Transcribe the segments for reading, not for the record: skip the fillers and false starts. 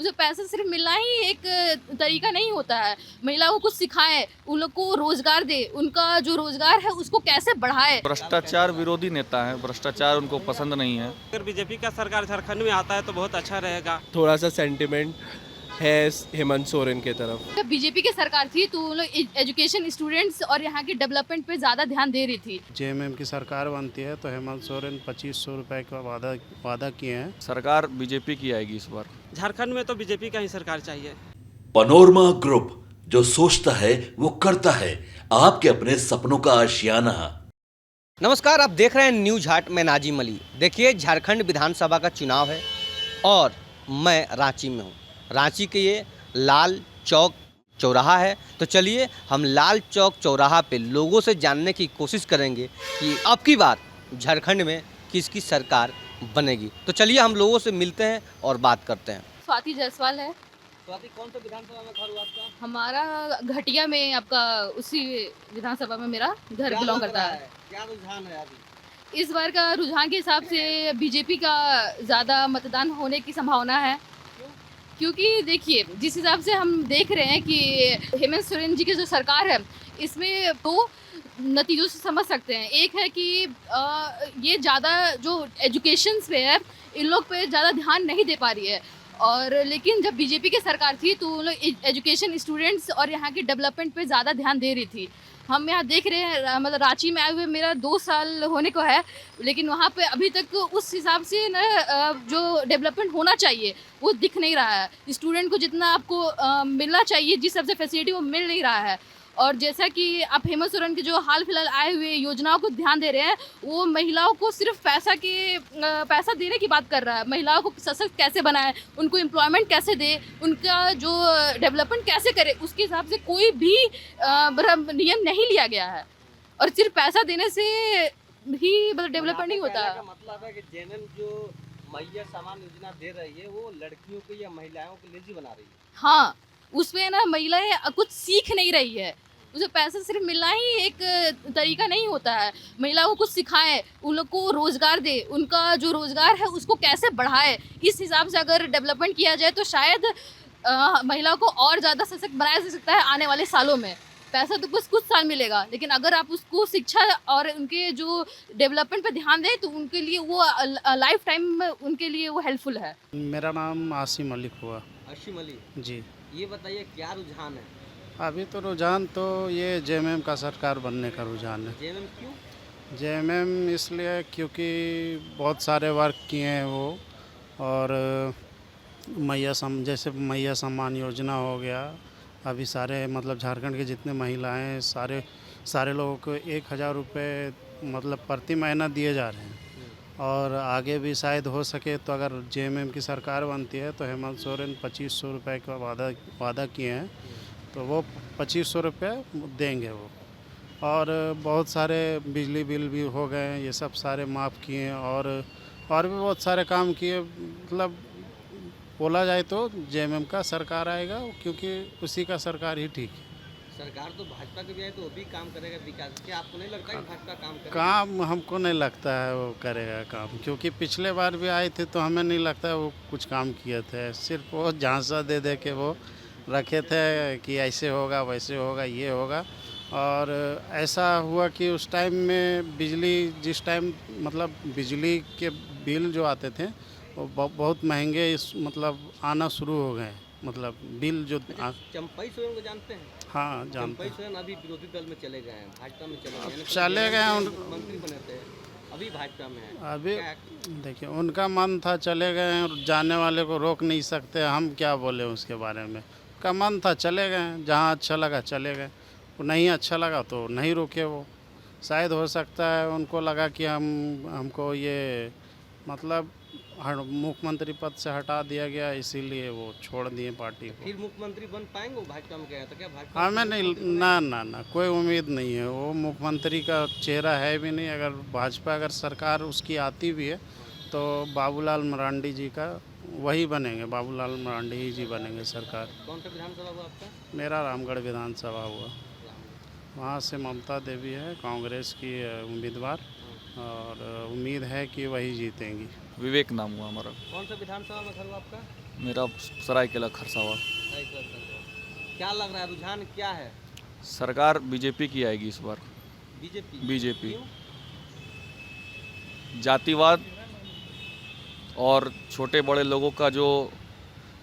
उसे पैसा सिर्फ मिलना ही एक तरीका नहीं होता है। महिलाओं को कुछ सिखाएं, उन लोग को रोजगार दे, उनका जो रोजगार है उसको कैसे बढ़ाए। भ्रष्टाचार विरोधी नेता है, भ्रष्टाचार उनको पसंद नहीं है। अगर बीजेपी का सरकार झारखंड में आता है तो बहुत अच्छा रहेगा। थोड़ा सा सेंटिमेंट है हेमंत सोरेन की तरफ। जब बीजेपी की सरकार थी तो उन लोग एजुकेशन, स्टूडेंट्स और यहाँ की डेवलपमेंट पे ज़्यादा ध्यान दे रही थी। जेएमएम की सरकार बनती है तो हेमंत सोरेन 2500 रुपए का वादा किए हैं। सरकार बीजेपी की आएगी इस बार। झारखंड में तो बीजेपी का ही सरकार चाहिए। पनोरमा ग्रुप, जो सोचता है वो करता है, आपके अपने सपनों का आशियाना। नमस्कार, आप देख रहे हैं न्यूज हाट में नाजिम अली। देखिए, झारखंड विधानसभा का चुनाव है और मैं रांची में हूँ। रांची के ये लाल चौक चौराहा है, तो चलिए हम लाल चौक चौराहा पे लोगों से जानने की कोशिश करेंगे कि अब की बार झारखंड में किसकी सरकार बनेगी। तो चलिए हम लोगों से मिलते हैं और बात करते हैं। स्वाति जायसवाल है। स्वाति, कौन सा विधानसभा में घर हुआ आपका? हमारा घटिया में, आपका उसी विधानसभा में मेरा घर बिलोंग करता है। क्या रुझान है अभी? इस बार का रुझान के हिसाब से बीजेपी का ज़्यादा मतदान होने की संभावना है, क्योंकि देखिए जिस हिसाब से हम देख रहे हैं कि हेमंत सोरेन जी की जो सरकार है इसमें दो नतीजों से समझ सकते हैं। एक है कि ये ज़्यादा जो एजुकेशन पे है इन लोग पे ज़्यादा ध्यान नहीं दे पा रही है, और लेकिन जब बीजेपी की सरकार थी तो उन लोग एजुकेशन, स्टूडेंट्स और यहाँ की डेवलपमेंट पे ज़्यादा ध्यान दे रही थी। हम यहाँ देख रहे हैं, मतलब रांची में आए हुए मेरा 2 साल होने को है, लेकिन वहाँ पे अभी तक उस हिसाब से न जो डेवलपमेंट होना चाहिए वो दिख नहीं रहा है। स्टूडेंट को जितना आपको मिलना चाहिए, जिस सबसे फैसिलिटी वो मिल नहीं रहा है। और जैसा कि आप हेमंत सोरेन के जो हाल फिलहाल आए हुए योजनाओं को ध्यान दे रहे हैं, वो महिलाओं को सिर्फ पैसा देने की बात कर रहा है। महिलाओं को सशक्त कैसे बनाए, उनको एम्प्लॉयमेंट कैसे दे, उनका जो डेवलपमेंट कैसे करे, उसके हिसाब से कोई भी नियम नहीं लिया गया है। और सिर्फ पैसा देने से ही मतलब डेवलपमेंट नहीं होता। मतलब है कि जेएमएम जो महिला सम्मान योजना दे रही है वो लड़कियों को या महिलाओं को लेजी बना रही है। हाँ, उसमें ना महिलाएं कुछ सीख नहीं रही है। उसे पैसा सिर्फ मिलना ही एक तरीका नहीं होता है। महिलाओं को कुछ सिखाएं, उन लोग को रोजगार दे, उनका जो रोजगार है उसको कैसे बढ़ाए। इस हिसाब से अगर डेवलपमेंट किया जाए तो शायद महिलाओं को और ज़्यादा सशक्त बनाया जा सकता है आने वाले सालों में। पैसा तो कुछ साल मिलेगा, लेकिन अगर आप उसको शिक्षा और उनके जो डेवलपमेंट पे ध्यान दें तो उनके लिए वो लाइफ टाइम उनके लिए वो हेल्पफुल है। मेरा नाम आसिम मलिक हुआ। आसिम अली जी, ये बताइए क्या रुझान है? अभी तो रुझान तो ये जेएमएम का सरकार बनने का रुझान है। जेएमएम क्यों? जेएमएम इसलिए क्योंकि बहुत सारे वर्क किए हैं वो, और जैसे मैया सम्मान योजना हो गया। अभी सारे मतलब झारखंड के जितने महिलाएं हैं, सारे लोगों को 1000 रुपये मतलब प्रति महीना दिए जा रहे हैं। और आगे भी शायद हो सके तो अगर जेएमएम की सरकार बनती है तो हेमंत सोरेन 2500 रुपये का वादा किए हैं, तो वो 2500 रुपये देंगे वो। और बहुत सारे बिजली बिल भी हो गए हैं, ये सब सारे माफ़ किए हैं, और भी बहुत सारे काम किए। मतलब बोला जाए तो जेएमएम का सरकार आएगा, क्योंकि उसी का सरकार ही ठीक है। सरकार तो भाजपा के भी है तो वो भी काम करेगा विकास। क्या आपको नहीं लगता कि भाजपा काम करेगा? काम हमको नहीं लगता है वो करेगा काम, क्योंकि पिछले बार भी आए थे तो हमें नहीं लगता है वो कुछ काम किए थे। सिर्फ वो झांसा दे दे के वो रखे थे कि ऐसे होगा, वैसे होगा, ये होगा। और ऐसा हुआ कि उस टाइम में जिस टाइम मतलब बिजली के बिल जो आते थे वो बहुत महंगे मतलब आना शुरू हो गए। मतलब बिल जो चंपई सोरेन को जानते हैं? हाँ, जानते चंपई हैं। सोरेन अभी विरोधी दल में चले गए हैं, भाजपा में चले गए हैं। चले गए हैं, मंत्री बने थे, अभी भाजपा में है। अभी देखिए उनका मन था, चले गए हैं, और जाने वाले को रोक नहीं सकते। हम क्या बोले उसके बारे में। का मन था, चले गए हैं, जहाँ अच्छा लगा चले गए, नहीं अच्छा लगा तो नहीं रुके वो। शायद हो सकता है उनको लगा कि हमको ये मतलब मुख्यमंत्री पद से हटा दिया गया, इसीलिए वो छोड़ दिए पार्टी को। फिर मुख्यमंत्री बन पाएंगे? वो भाजपा में गया तो क्या भाजपा? हमें नहीं, ना कोई उम्मीद नहीं है। वो मुख्यमंत्री का चेहरा है भी नहीं। अगर सरकार उसकी आती भी है तो बाबूलाल मरांडी जी का वही बनेंगे, बाबूलाल मरांडी जी बनेंगे सरकार। कौन सा विधानसभा हुआ आपका? मेरा रामगढ़ विधानसभा हुआ। वहाँ से ममता देवी है, कांग्रेस की उम्मीदवार, और उम्मीद है कि वही जीतेंगी। विवेक नाम हुआ हमारा। कौन सा विधानसभा में घर हुआ आपका? मेरा सरायकेला खरसावा। क्या लग रहा है, रुझान क्या है? सरकार बीजेपी की आएगी इस बार। बीजेपी क्यों? जातिवाद और छोटे बड़े लोगों का जो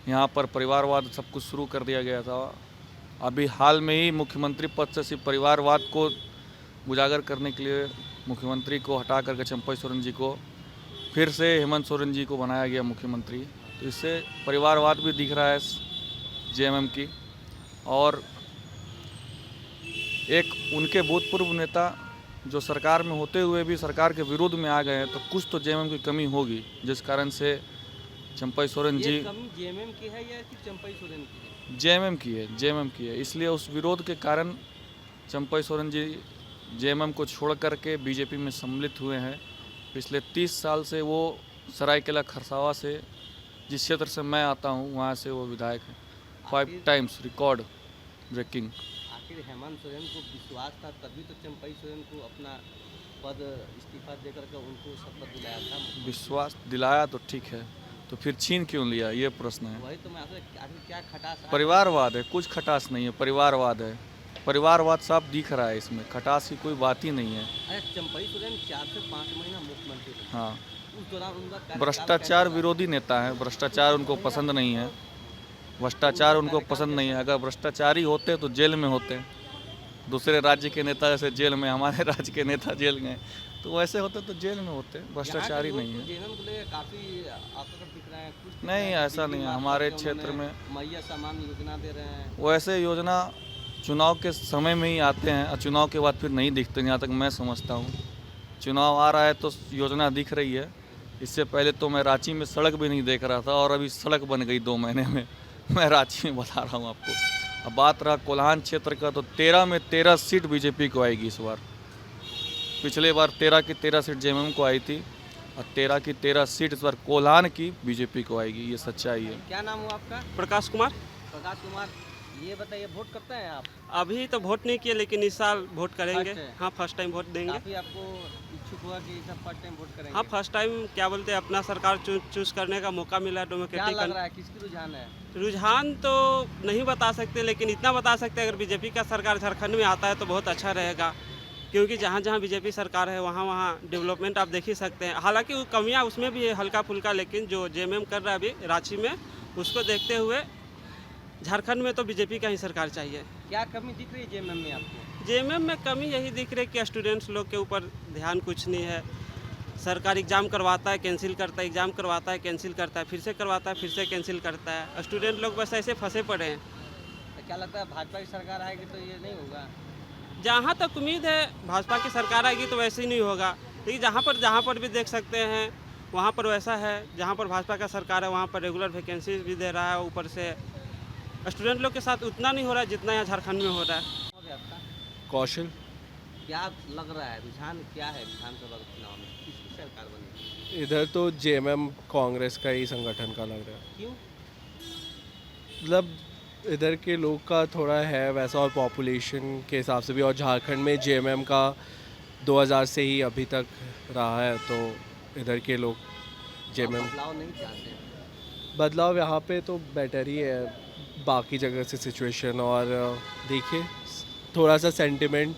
यहाँ पर परिवारवाद सब कुछ शुरू कर दिया गया था। अभी हाल में ही मुख्यमंत्री पद से सिर्फ परिवारवाद को उजागर करने के लिए मुख्यमंत्री को हटा करके चंपई सोरेन जी को फिर से हेमंत सोरेन जी को बनाया गया मुख्यमंत्री। तो इससे परिवारवाद भी दिख रहा है जेएमएम की। और एक उनके भूतपूर्व नेता जो सरकार में होते हुए भी सरकार के विरोध में आ गए हैं, तो कुछ तो जेएमएम की कमी होगी, जिस कारण से चंपई सोरेन जी। ये कमी जेएमएम की है या सिर्फ चंपई सोरेन की है? जेएमएम की है। इसलिए उस विरोध के कारण चंपई सोरेन जी जेएमएम को छोड़ करके बीजेपी में सम्मिलित हुए हैं। पिछले 30 साल से वो सरायकेला खरसावा से, जिस क्षेत्र से मैं आता हूँ, वहाँ से वो विधायक हैं। 5 टाइम्स रिकॉर्ड ब्रेकिंग। आखिर हेमंत सोरेन को विश्वास था, तभी तो चंपई सोरेन को अपना पद इस्तीफा देकर के उनको शपथ दिलाया था। विश्वास दिलाया तो ठीक है, तो फिर छीन क्यों लिया, ये प्रश्न है। वही तो मैं आखिर क्या खटास? परिवारवाद है, कुछ खटास नहीं है, परिवारवाद है। परिवारवाद साफ दिख रहा है इसमें, खटास की कोई बात ही नहीं है। अरे चंपई सोरेन 4 से 5 महीना मुख्यमंत्री थे। हाँ, उस दौरान उनका कार्यकाल भ्रष्टाचार कैसा विरोधी नेता है। भ्रष्टाचार उनको पसंद नहीं है। भ्रष्टाचार उनको पसंद नहीं है। अगर भ्रष्टाचारी होते तो जेल में होते। दूसरे राज्य के नेता जैसे जेल में, हमारे राज्य के नेता जेल गए, तो वैसे होते तो जेल में होते। भ्रष्टाचारी नहीं है। जेएमएम को लेकर काफी आक्रोश दिख रहे हैं। कुछ नहीं, ऐसा नहीं है। हमारे क्षेत्र में मैया सामान योजना दे रहे हैं। वैसे योजना चुनाव के समय में ही आते हैं और चुनाव के बाद फिर नहीं दिखते, यहाँ तक मैं समझता हूँ। चुनाव आ रहा है तो योजना दिख रही है। इससे पहले तो मैं रांची में सड़क भी नहीं देख रहा था, और अभी सड़क बन गई 2 महीने में। मैं रांची में बता रहा हूँ आपको। अब बात रहा कोल्हान क्षेत्र का, तो 13 में 13 सीट बीजेपी को आएगी इस बार। पिछले बार 13 की 13 सीट जेएमएम को आई थी, और 13 की 13 सीट इस बार कोल्हान की बीजेपी को आएगी। ये सच्चाई है। क्या नाम हुआ आपका? प्रकाश कुमार। प्रकाश कुमार, ये बताइए, वोट करते हैं आप? अभी तो वोट नहीं किए, लेकिन इस साल वोट करेंगे। फर्स्ट है? हाँ, फर्स्ट टाइम वोट देंगे। काफी आपको इच्छुक हुआ कि सब फर्स्ट टाइम वोट करेंगे? हाँ, फर्स्ट टाइम क्या बोलते हैं, अपना सरकार चूज करने का मौका मिला। क्या डेमोक्रेटिक लग रहा है, किसकी रुझान है? रुझान तो नहीं बता सकते, लेकिन इतना बता सकते हैं, अगर बीजेपी का सरकार झारखंड में आता है तो बहुत अच्छा रहेगा। क्योंकि जहाँ जहाँ बीजेपी सरकार है वहाँ वहाँ डेवलपमेंट आप देख ही सकते हैं। हालांकि वो कमियाँ उसमें भी है हल्का फुल्का, लेकिन जो जेएमएम कर रहा है अभी रांची में, उसको देखते हुए झारखंड में तो बीजेपी का ही सरकार चाहिए। क्या कमी दिख रही है जेएमएम में आपको? जेएमएम में कमी यही दिख रही है कि स्टूडेंट्स लोग के ऊपर ध्यान कुछ नहीं है। सरकार एग्ज़ाम करवाता है, कैंसिल करता है, एग्ज़ाम करवाता है, कैंसिल करता है, फिर से करवाता है, फिर से कैंसिल करता है। स्टूडेंट लोग बस ऐसे फंसे पड़े हैं। तो क्या लगता है भाजपा की सरकार आएगी तो ये नहीं होगा? जहाँ तक उम्मीद है भाजपा की सरकार आएगी तो वैसे ही नहीं होगा, लेकिन जहाँ पर भी देख सकते हैं वहाँ पर वैसा है। जहाँ पर भाजपा का सरकार है वहाँ पर रेगुलर वैकेंसी भी दे रहा है, ऊपर से स्टूडेंट लोग के साथ उतना नहीं हो रहा है जितना यहाँ झारखंड में हो रहा है। हो गया आपका? कौशल। क्या लग रहा है, रुझान क्या है विधानसभा चुनाव में, किसकी सरकार बनेगी? इधर तो जेएमएम कांग्रेस का ही संगठन का लग रहा है। क्यों? मतलब इधर के लोग का थोड़ा है वैसा, और पॉपुलेशन के हिसाब से भी, और झारखंड में जेएमएम का 2000 से ही अभी तक रहा है, तो इधर के लोग जेएमएम। बदलाव नहीं चाहते? बदलाव यहाँ पे तो बेटर ही है बाकी जगह से सिचुएशन। और देखिए थोड़ा सा सेंटिमेंट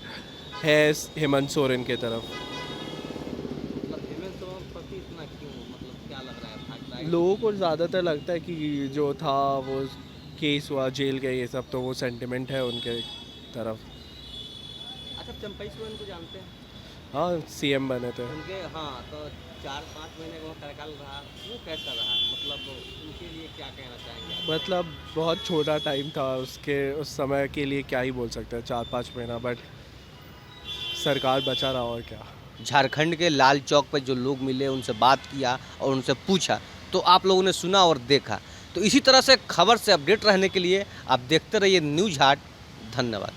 है हेमंत सोरेन के तरफ। मतलब हेमंत सोरेन प्रति इतना क्यों, मतलब क्या लग रहा है भाजपा? लोगों को ज़्यादातर लगता है कि जो था वो केस हुआ, जेल गए, ये सब, तो वो सेंटिमेंट है उनके तरफ। अच्छा, चंपई सोरेन को जानते हैं? हाँ, सीएम बने थे। उनके, हाँ, तो 4-5 महीने का कार्यकाल रहा, वो कैसा रहा, मतलब उनके लिए क्या कहना चाहेंगे? मतलब बहुत छोटा टाइम था उसके, उस समय के लिए क्या ही बोल सकते हैं, 4-5 महीना, बट सरकार बचा रहा और क्या। झारखंड के लाल चौक पर जो लोग मिले, उनसे बात किया और उनसे पूछा, तो आप लोगों ने सुना और देखा। तो इसी तरह से खबर से अपडेट रहने के लिए आप देखते रहिए न्यूज़ हाट। धन्यवाद।